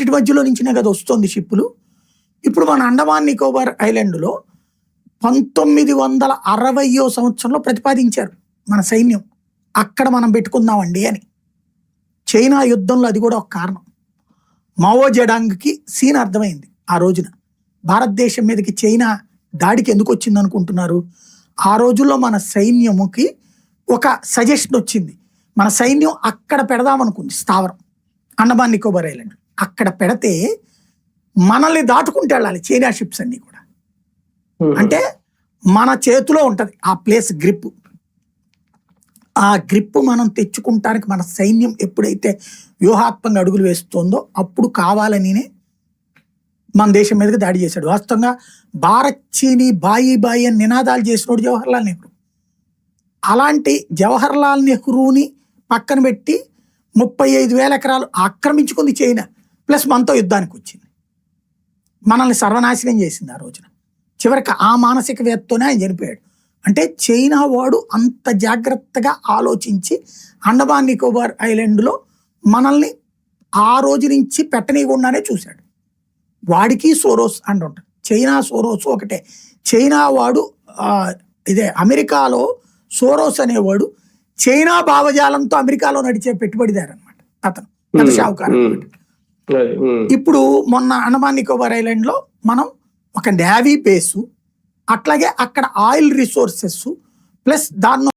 వీటి మధ్యలో నుంచినే కదా వస్తుంది షిప్పులు. ఇప్పుడు మన అండమాన్ నికోబార్ ఐలాండ్లో 1960వ సంవత్సరంలో ప్రతిపాదించారు మన సైన్యం అక్కడ మనం పెట్టుకుందామండి అని. చైనా యుద్ధంలో అది కూడా ఒక కారణం. మావో జెడాంగ్కి సీన్ అర్థమైంది ఆ రోజున. భారతదేశం మీదకి చైనా దాడికి ఎందుకు వచ్చింది అనుకుంటున్నారు? ఆ రోజుల్లో మన సైన్యముకి ఒక సజెషన్ వచ్చింది. మన సైన్యం అక్కడ పెడదామనుకుంది స్థావరం, అండమాన్ నికోబార్ ఐలాండ్. అక్కడ పెడితే మనల్ని దాటుకుంటూ వెళ్ళాలి చైనా షిప్స్ అన్ని కూడా. అంటే మన చేతిలో ఉంటది ఆ ప్లేస్ గ్రిప్. ఆ గ్రిప్ మనం తెచ్చుకుంటానికి మన సైన్యం ఎప్పుడైతే వ్యూహాత్మకంగా అడుగులు వేస్తుందో అప్పుడు కావాలనినే మన దేశం మీదకి దాడి చేశాడు. వాస్తవంగా భారత్ చీనీ బాయి బాయి అని నినాదాలు చేసినోడు జవహర్లాల్ నెహ్రూ. అలాంటి జవహర్లాల్ నెహ్రూని పక్కన పెట్టి 35,000 ఎకరాలు ఆక్రమించుకుంది చైనా. ప్లస్ మనతో యుద్ధానికి వచ్చింది, మనల్ని సర్వనాశనం చేసింది ఆ రోజున. చివరికి ఆ మానసికవేత్తతోనే ఆయన చనిపోయాడు. అంటే చైనా వాడు అంత జాగ్రత్తగా ఆలోచించి అండమాన్ నికోబార్ ఐలాండ్లో మనల్ని ఆ రోజు నుంచి పెట్టనీయకుండానే చూశాడు. వాడికి సోరోస్ అండ్ ఉంటుంది. చైనా సోరోస్ ఒకటే. చైనా వాడు ఇదే అమెరికాలో సోరోస్ అనేవాడు చైనా భావజాలంతో అమెరికాలో నడిచే పెట్టుబడిదారు అనమాట. అతను పెద్ద షావుకారు అనమాట. ఇప్పుడు మొన్న అండమాన్ నికోబార్ ఐలాండ్లో మనం ఒక నేవీ బేసు, అట్లాగే అక్కడ ఆయిల్ రిసోర్సెస్ ప్లస్ దాన్ని